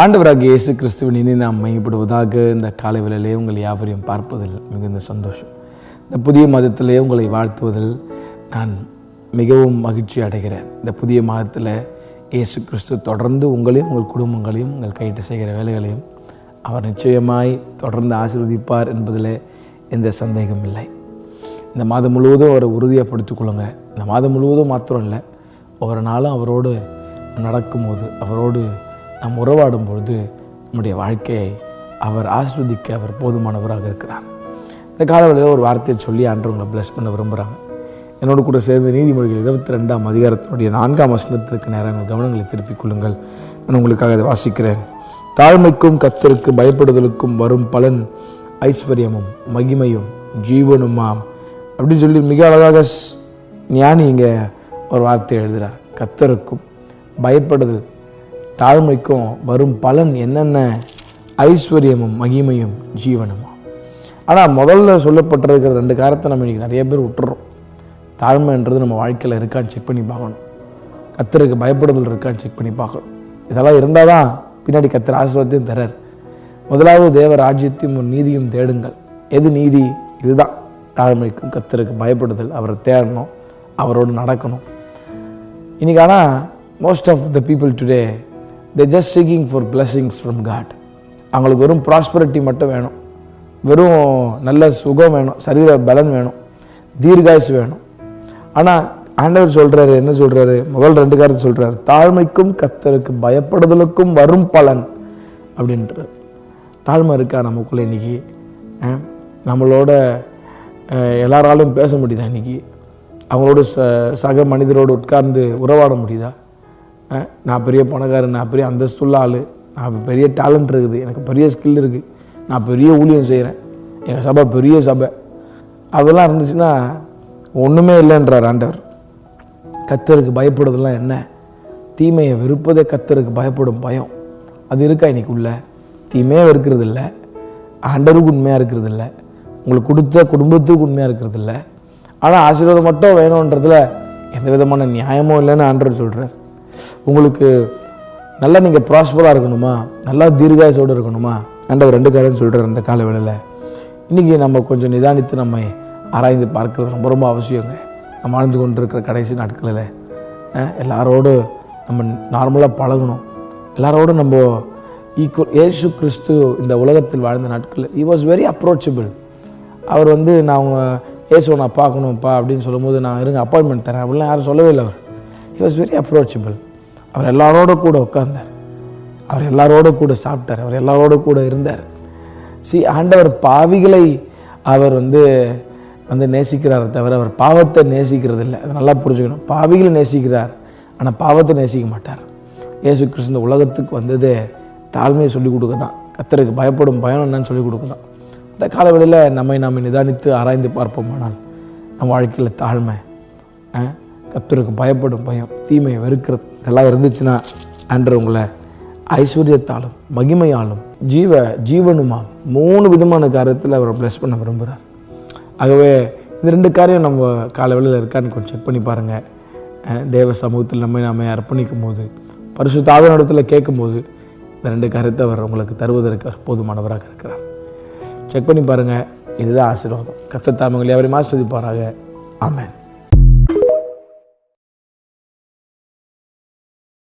ஆண்டவராகிய இயேசு கிறிஸ்துவின் இனி நாம் மையப்படுவதாக இந்த காலை வேளையிலே உங்கள் யாவரையும் பார்ப்பதில் மிகுந்த சந்தோஷம். இந்த புதிய மாதத்திலே உங்களை வாழ்த்துவதில் நான் மிகவும் மகிழ்ச்சி அடைகிறேன். இந்த புதிய மாதத்தில் இயேசு கிறிஸ்து தொடர்ந்து உங்களையும் உங்கள் குடும்பங்களையும் உங்கள் கையிட்டு செய்கிற வேலைகளையும் அவர் நிச்சயமாய் தொடர்ந்து ஆசீர்வதிப்பார் என்பதில் எந்த சந்தேகம் இல்லை. இந்த மாதம் முழுவதும் அவரை உறுதியப்படுத்திக் கொள்ளுங்க. இந்த மாதம் முழுவதும் மாத்திரம் இல்லை, ஒவ்வொரு நாளும் அவரோடு நடக்கும்போது, அவரோடு நாம் உறவாடும் பொழுது நம்முடைய வாழ்க்கையை அவர் ஆஸ்வதிக்க அவர் போதுமானவராக இருக்கிறார். இந்த காலவெளியில் ஒரு வார்த்தையை சொல்லி ஆண்டு உங்களை பிளஸ் பண்ண விரும்புகிறாங்க. என்னோடு கூட சேர்ந்து நீதிமொழிகள் 22ஆம் அதிகாரத்தினுடைய 4ஆம் வசனத்திற்கு நேரங்கள் கவனங்களை திருப்பிக் கொள்ளுங்கள். நான் உங்களுக்காக அதை வாசிக்கிறேன். தாழ்மைக்கும் கர்த்தருக்கு பயப்படுதலுக்கும் வரும் பலன் ஐஸ்வர்யமும் மகிமையும் ஜீவனுமாம் அப்படின்னு சொல்லி மிக அழகாக ஞானி இங்கே ஒரு வார்த்தை எழுதுகிறார். கர்த்தருக்கும் பயப்படுதல் தாழ்மைக்கும் வரும் பலன் என்னென்ன? ஐஸ்வர்யமும் மகிமையும் ஜீவனுமா. ஆனால் முதல்ல சொல்லப்பட்டிருக்கிற 2 காரியத்தை நம்ம இன்றைக்கி நிறைய பேர் விட்டுறோம். தாழ்மைன்றது நம்ம வாழ்க்கையில் இருக்கான்னு செக் பண்ணி பார்க்கணும். கர்த்தருக்கு பயப்படுதல் இருக்கான்னு செக் பண்ணி பார்க்கணும். இதெல்லாம் இருந்தால் தான் பின்னாடி கர்த்தர் ஆசீர்வாதத்தையும் தரார். முதலாவது தேவ ராஜ்யத்தையும் நீதியும் தேடுங்கள். எது நீதி? இதுதான். தாழ்மைக்கும் கர்த்தருக்கு பயப்படுதல், அவரை தேடணும், அவரோடு நடக்கணும். இன்றைக்கி ஆனால் most of the people today they just seeking for blessings from God. அவங்களுக்கு வெறும் ப்ராஸ்பரிட்டி மட்டும் வேணும், வெறும் நல்ல சுகம் வேணும், சரீர பலன் வேணும், தீர்காயுசு வேணும். ஆனால் ஆண்டவர் சொல்கிறாரு, என்ன சொல்கிறாரு? முதல் 2 காரியத்தை சொல்கிறார். தாழ்மைக்கும் கர்த்தருக்கு பயப்படுதலுக்கும் வரும் பலன் அப்படின்றார். தாழ்மை இருக்கா நமக்குள்ளே? இன்றைக்கி நம்மளோட எல்லாராலும் பேச முடியுதா? இன்றைக்கி அவங்களோட சக மனிதரோடு உட்கார்ந்து உறவாட முடியுதா? நான் பெரிய பணக்காரன், நான் பெரிய அந்தஸ்துள்ள ஆள், நான் பெரிய டேலண்ட் இருக்குது, எனக்கு பெரிய ஸ்கில் இருக்குது, நான் பெரிய ஊழியம் செய்கிறேன், எங்கள் சபை பெரிய சபை, அதெல்லாம் இருந்துச்சுன்னா ஒன்றுமே இல்லைன்றார் ஆண்டவர். கர்த்தருக்கு பயப்படுறதுலாம் என்ன? தீமையை வெறுப்பதே கர்த்தருக்கு பயப்படும் பயம். அது இருக்கா இன்னைக்குள்ள? தீமையாக வெறுக்கிறது இல்லை, ஆண்டவருக்கு உண்மையாக இருக்கிறது இல்லை, உங்களுக்கு கொடுத்த குடும்பத்துக்கு உண்மையாக இருக்கிறது இல்லை. ஆனால் ஆசீர்வாதம் மட்டும் வேணுன்றதுல எந்த விதமான நியாயமும் இல்லைன்னு ஆண்டவர் சொல்கிறார். உங்களுக்கு நல்லா நீங்கள் ப்ராஸ்பராக இருக்கணுமா, நல்லா தீர்காயுசோடு இருக்கணுமா, ஆண்டவர் 2 காரியம் சொல்கிறார் அந்த கால வேளையில். இன்றைக்கி நம்ம கொஞ்சம் நிதானித்து நம்ம ஆராய்ந்து பார்க்குறது ரொம்ப ரொம்ப அவசியங்க. நம்ம வாழ்ந்து கொண்டு இருக்கிற கடைசி நாட்களில் எல்லாரோடு நம்ம நார்மலாக பழகணும், எல்லாரோடும் நம்ம ஈக்குவல். இயேசு கிறிஸ்து இந்த உலகத்தில் வாழ்ந்த நாட்களில் he was very approachable. அவர் நான் அவங்க இயேசுவை நான் பார்க்கணும்ப்பா அப்படின்னு சொல்லும்போது நான் இருங்க அப்பாயின்மெண்ட் தரேன் அப்படிலாம் யாரும் சொல்லவே இல்லை. அவர் he was very approachable. அவர் எல்லாரோட கூட உட்கார்ந்தார், அவர் எல்லாரோட கூட சாப்பிட்டார், அவர் எல்லாரோட கூட இருந்தார். ஆண்டவர் பாவிகளை அவர் நேசிக்கிறார் தவிர அவர் பாவத்தை நேசிக்கிறது இல்லை. அதை நல்லா புரிஞ்சுக்கணும். பாவிகளை நேசிக்கிறார், ஆனால் பாவத்தை நேசிக்க மாட்டார். இயேசு கிறிஸ்து உலகத்துக்கு வந்ததே தாழ்மையை சொல்லிக் கொடுக்க தான், கர்த்தருக்கு பயப்படும் பயம் என்னன்னு சொல்லிக் கொடுக்க தான். இந்த காலவெளியில் நம்ம நிதானித்து ஆராய்ந்து பார்ப்போமானால் நம்ம வாழ்க்கையில் தாழ்மை, கர்த்தருக்கு பயப்படும் பயம், தீமையை வெறுக்கிறது இதெல்லாம் இருந்துச்சுன்னா ஆண்டவர் உங்களை ஐஸ்வர்யத்தாலும் மகிமையாலும் ஜீவனுமா 3 விதமான காரியத்தில் அவர் பிளஸ் பண்ண விரும்புகிறார். ஆகவே இந்த 2 காரியம் நம்ம காலவெளியில் இருக்கான்னு கொஞ்சம் செக் பண்ணி பாருங்கள். தேவ சமூகத்தில் நம்ம அர்ப்பணிக்கும் போது, பரிசுத்த ஆவியானவரிடத்தில் கேட்கும்போது இந்த 2 காரியத்தை அவர் உங்களுக்கு தருவதற்கு போதுமானவராக இருக்கிறார். செக் பண்ணி பாருங்கள். இதுதான் ஆசீர்வாதம். கர்த்தர் தாமே உங்களை அவரை ஆசீர்வதிப்பாராக. ஆமென்.